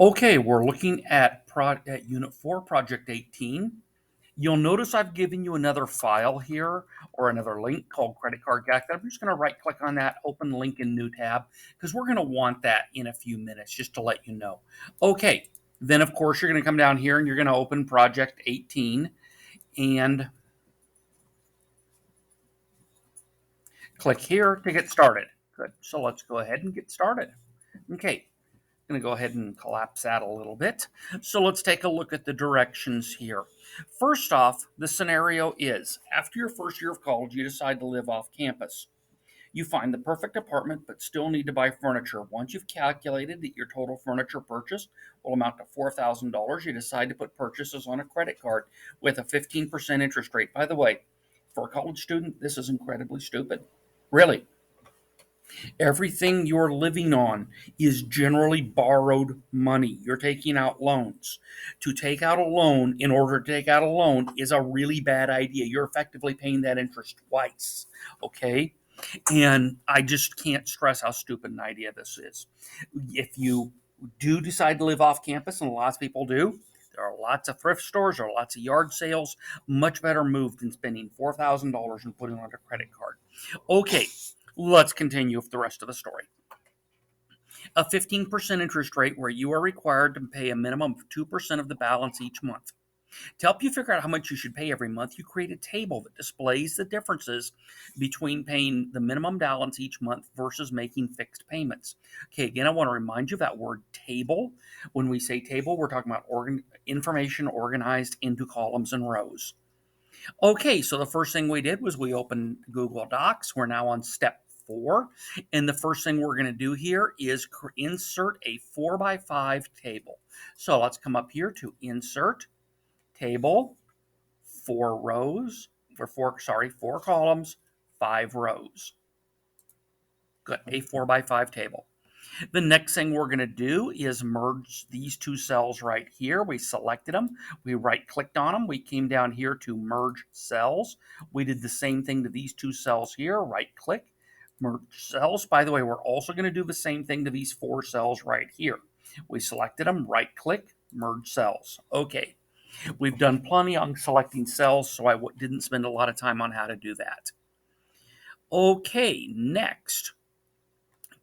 Okay, we're looking at Unit 4, Project 18. You'll notice I've given you another file here or another link called Credit Card GAFL. I'm just going to right click on that, open link in new tab, because we're going to want that in a few minutes just to let you know. Okay, then of course you're going to come down here and you're going to open Project 18 and click here to get started. Good, so let's go ahead and get started. Okay, I'm going to go ahead and collapse that a little bit. So let's take a look at the directions here. First off, the scenario is after your first year of college, you decide to live off campus. You find the perfect apartment but still need to buy furniture. Once you've calculated that your total furniture purchase will amount to $4,000, you decide to put purchases on a credit card with a 15% interest rate. By the way, for a college student, this is incredibly stupid. Really, everything you're living on is generally borrowed money. You're taking out loans. To take out a loan in order to take out a loan is a really bad idea. You're effectively paying that interest twice. Okay? And I just can't stress how stupid an idea this is. If you do decide to live off campus, and lots of people do, there are lots of thrift stores or lots of yard sales. Much better move than spending $4,000 and putting it on a credit card. Okay, let's continue with the rest of the story. A 15% interest rate where you are required to pay a minimum of 2% of the balance each month. To help you figure out how much you should pay every month, you create a table that displays the differences between paying the minimum balance each month versus making fixed payments. Okay, again, I want to remind you of that word table. When we say table, we're talking about information organized into columns and rows. Okay, so the first thing we did was we opened Google Docs. We're now on step 4. And the first thing we're going to do here is insert a 4x5 table. So let's come up here to insert table, 4 rows, or 4 columns, 5 rows. Good, a 4x5 table. The next thing we're going to do is merge these two cells right here. We selected them. We right-clicked on them. We came down here to merge cells. We did the same thing to these two cells here. Right-click, merge cells. By the way, we're also going to do the same thing to these 4 cells right here. We selected them. Right-click, merge cells. Okay. We've done plenty on selecting cells, so I didn't spend a lot of time on how to do that. Okay, next.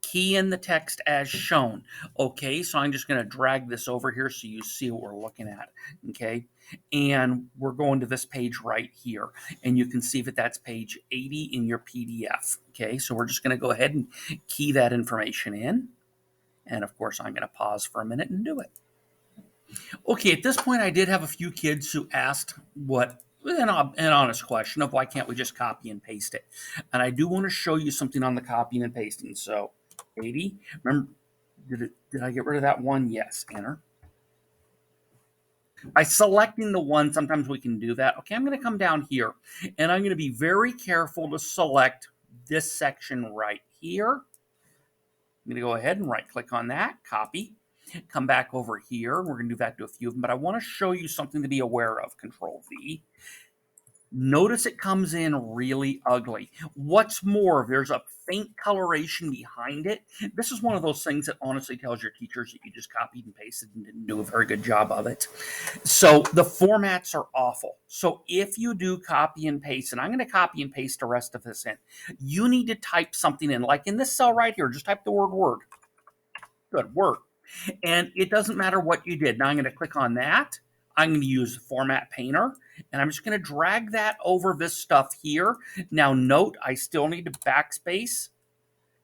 Key in the text as shown. Okay, so I'm just going to drag this over here so you see what we're looking at. Okay, and we're going to this page right here, and you can see that that's page 80 in your PDF. Okay, so we're just going to go ahead and key that information in. And of course, I'm going to pause for a minute and do it. Okay, at this point, I did have a few kids who asked an honest question of why can't we just copy and paste it? And I do want to show you something on the copying and pasting. So 80, remember, did I get rid of that one? Yes, enter. By selecting the one, sometimes we can do that. Okay, I'm going to come down here, and I'm going to be very careful to select this section right here. I'm going to go ahead and right-click on that, copy. Come back over here. We're going to do that to a few of them, but I want to show you something to be aware of. Control V. Notice it comes in really ugly. What's more, there's a faint coloration behind it. This is one of those things that honestly tells your teachers that you just copied and pasted and didn't do a very good job of it. So the formats are awful. So if you do copy and paste, and I'm going to copy and paste the rest of this in, you need to type something in, like in this cell right here, just type the word word. Good, word. And it doesn't matter what you did. Now I'm going to click on that. I'm going to use Format Painter, and I'm just going to drag that over this stuff here. Now note, I still need to backspace.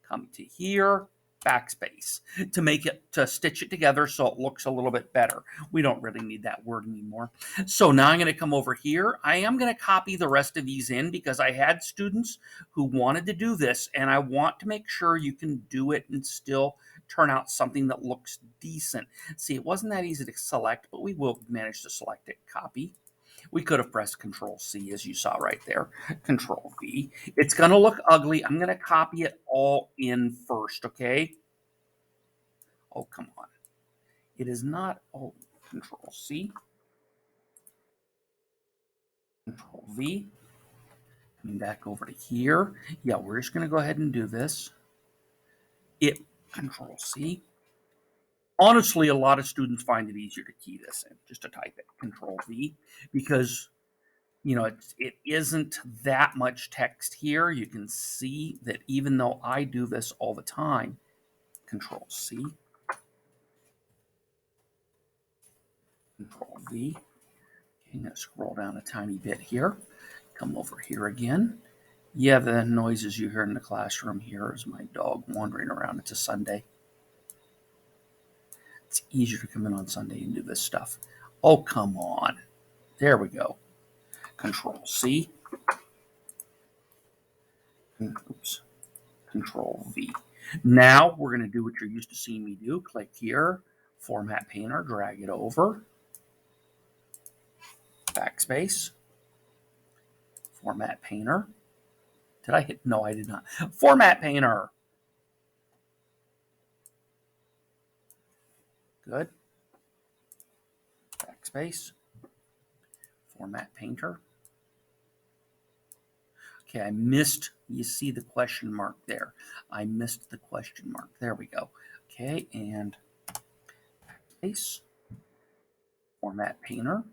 Come to here, backspace, to stitch it together so it looks a little bit better. We don't really need that word anymore. So now I'm going to come over here. I am going to copy the rest of these in because I had students who wanted to do this, and I want to make sure you can do it and still turn out something that looks decent. See, it wasn't that easy to select, but we will manage to select it. Copy. We could have pressed Control C, as you saw right there. Control V. It's going to look ugly. I'm going to copy it all in first, okay? Oh, come on. It is not. Oh, Control C. Control V. Coming back over to here. Yeah, we're just going to go ahead and do this. Control C. Honestly, a lot of students find it easier to key this in, just to type it, Control V, because it isn't that much text here. You can see that even though I do this all the time, Control C, Control V. Okay, I'm going to scroll down a tiny bit here. Come over here again. Yeah, the noises you hear in the classroom here is my dog wandering around. It's a Sunday. It's easier to come in on Sunday and do this stuff. Oh, come on. There we go. Control C. Oops. Control V. Now we're going to do what you're used to seeing me do. Click here, Format Painter, drag it over, backspace, Format Painter. Did I hit? No, I did not. Format Painter. Good. Backspace, Format Painter. Okay, I missed, you see the question mark there. I missed the question mark. There we go. Okay, and backspace, Format Painter.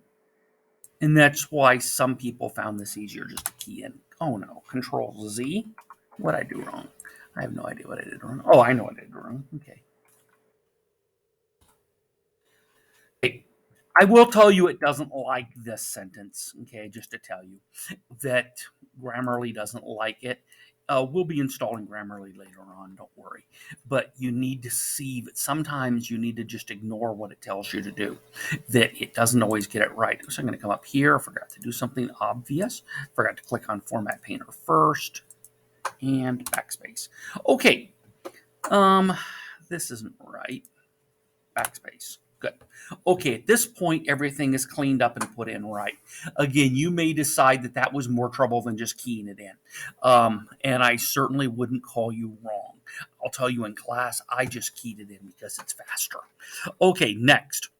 And that's why some people found this easier just to key in. Oh no, Control Z. What did I do wrong? I have no idea what I did wrong. Oh, I know what I did wrong. Okay. I will tell you it doesn't like this sentence, okay, just to tell you that Grammarly doesn't like it. We'll be installing Grammarly later on, don't worry. But you need to see that sometimes you need to just ignore what it tells you to do, that it doesn't always get it right. So I'm going to come up here. I forgot to do something obvious. Forgot to click on Format Painter first and backspace. Okay, this isn't right. Backspace. Good. Okay, at this point, everything is cleaned up and put in right. Again, you may decide that that was more trouble than just keying it in. And I certainly wouldn't call you wrong. I'll tell you in class, I just keyed it in because it's faster. Okay, next.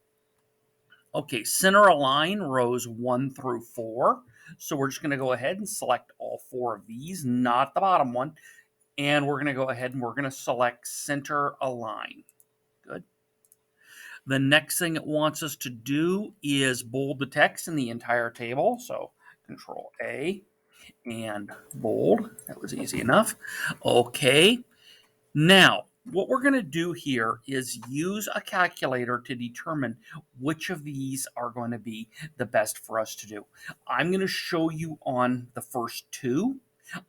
Okay, center align rows 1 through 4. So we're just going to go ahead and select all 4 of these, not the bottom one. And we're going to go ahead and we're going to select center align. Good. The next thing it wants us to do is bold the text in the entire table. So Control A and bold. That was easy enough. Okay. Now, what we're going to do here is use a calculator to determine which of these are going to be the best for us to do. I'm going to show you on the first 2.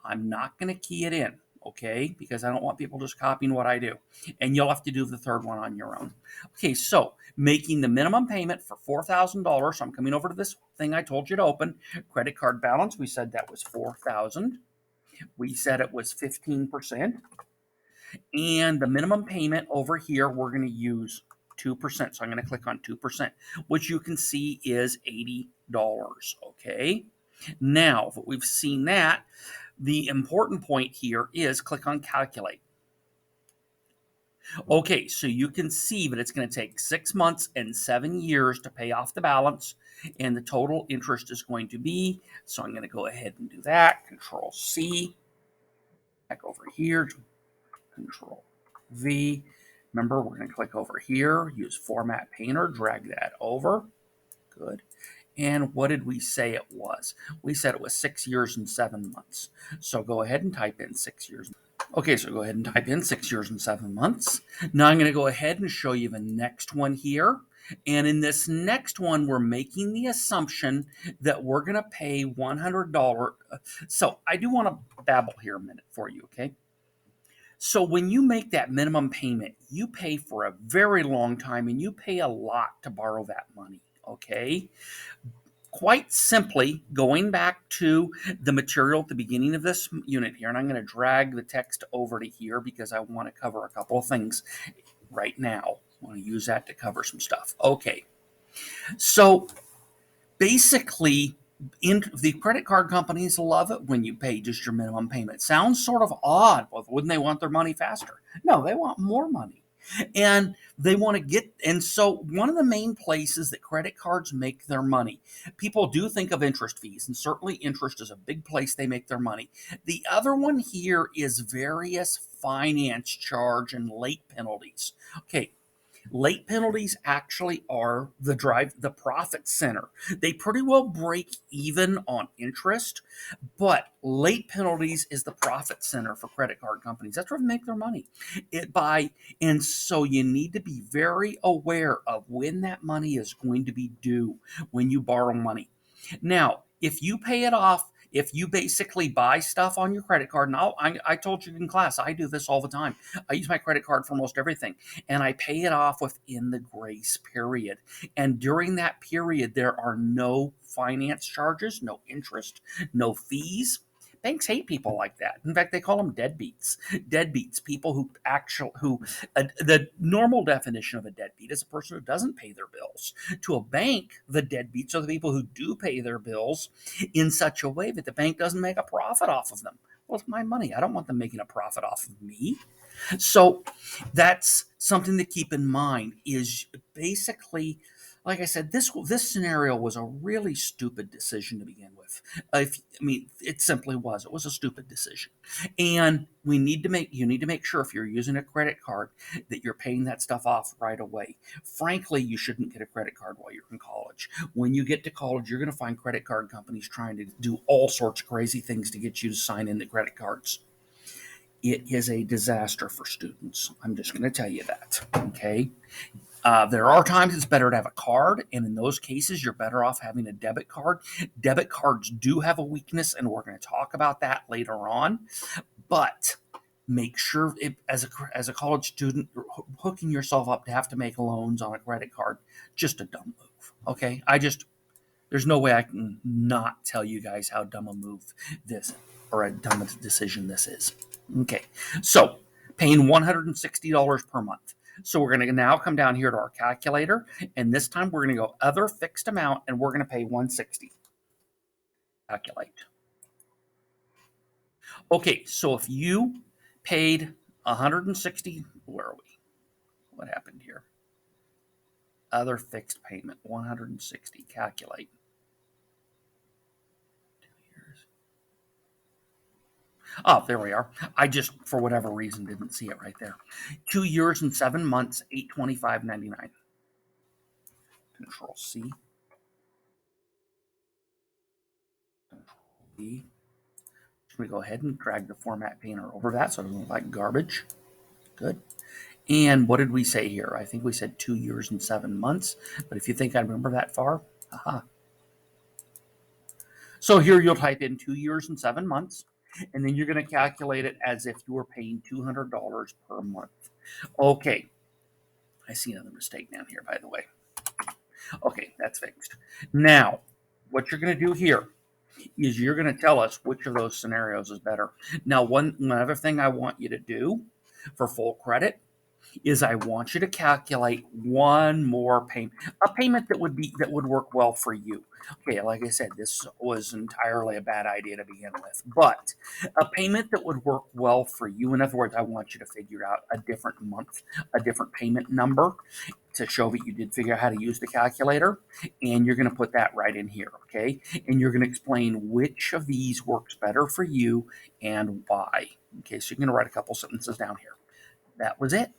I'm not going to key it in, okay, because I don't want people just copying what I do. And you'll have to do the third one on your own. Okay, so making the minimum payment for $4,000. So I'm coming over to this thing I told you to open. Credit card balance, we said that was $4,000. We said it was 15%. And the minimum payment over here, we're going to use 2%. So I'm going to click on 2%, which you can see is $80. Okay. Now, if we've seen that, the important point here is click on calculate. Okay, so you can see that it's going to take 6 months and 7 years to pay off the balance, and the total interest is going to be, so I'm going to go ahead and do that, Control C, back over here, Control V. Remember, we're going to click over here, use Format Painter, drag that over. Good. And what did we say it was? We said it was 6 years and 7 months. So go ahead and type in 6 years. Okay, so go ahead and type in 6 years and 7 months. Now I'm going to go ahead and show you the next one here. And in this next one, we're making the assumption that we're going to pay $100. So I do want to babble here a minute for you, okay? So when you make that minimum payment, you pay for a very long time and you pay a lot to borrow that money, okay? Quite simply, going back to the material at the beginning of this unit here, and I'm going to drag the text over to here because I want to cover a couple of things right now. I want to use that to cover some stuff. Okay, so basically, the credit card companies love it when you pay just your minimum payment. Sounds sort of odd. Well, wouldn't they want their money faster? No, they want more money. And they want to get, and so one of the main places that credit cards make their money, people do think of interest fees, and certainly interest is a big place they make their money. The other one here is various finance charge and late penalties. Okay, Late penalties actually are the profit center. They pretty well break even on interest, but late penalties is the profit center for credit card companies. That's where they make their money. And so you need to be very aware of when that money is going to be due when you borrow money. Now, if you pay it off, if you basically buy stuff on your credit card, and I told you in class, I do this all the time. I use my credit card for almost everything, and I pay it off within the grace period. And during that period, there are no finance charges, no interest, no fees. Banks hate people like that. In fact, they call them deadbeats. Deadbeats, people the normal definition of a deadbeat is a person who doesn't pay their bills. To a bank, the deadbeats are the people who do pay their bills in such a way that the bank doesn't make a profit off of them. Well, it's my money. I don't want them making a profit off of me. So that's something to keep in mind is basically, like I said, this scenario was a really stupid decision to begin with. It simply was. It was a stupid decision, and you need to make sure if you're using a credit card that you're paying that stuff off right away. Frankly, you shouldn't get a credit card while you're in college. When you get to college, you're going to find credit card companies trying to do all sorts of crazy things to get you to sign into credit cards. It is a disaster for students. I'm just going to tell you that. Okay. There are times it's better to have a card, and in those cases, you're better off having a debit card. Debit cards do have a weakness, and we're going to talk about that later on. But make sure, as a college student, you're hooking yourself up to have to make loans on a credit card, just a dumb move. Okay, there's no way I can not tell you guys how dumb a move this or a dumb decision this is. Okay, so paying $160 per month. So we're going to now come down here to our calculator, and this time we're going to go other fixed amount, and we're going to pay 160. Calculate. Okay, so if you paid 160, where are we? What happened here? Other fixed payment, 160. Calculate. 2 years. Oh, there we are. I just, for whatever reason, didn't see it right there. 2 years and 7 months, $825.99. Control C. Control V. Should we go ahead and drag the format painter over that so it doesn't look like garbage? Good. And what did we say here? I think we said 2 years and 7 months. But if you think I remember that far, aha. So here you'll type in 2 years and 7 months, and then you're going to calculate it as if you were paying $200 per month. Okay. I see another mistake down here, by the way. Okay, that's fixed. Now, what you're going to do here is you're going to tell us which of those scenarios is better. Now, one other thing I want you to do for full credit is I want you to calculate one more payment, a payment that would work well for you. Okay, like I said, this was entirely a bad idea to begin with, but a payment that would work well for you. In other words, I want you to figure out a different month, a different payment number to show that you did figure out how to use the calculator, and you're going to put that right in here, okay? And you're going to explain which of these works better for you and why. Okay, so you're going to write a couple sentences down here. That was it.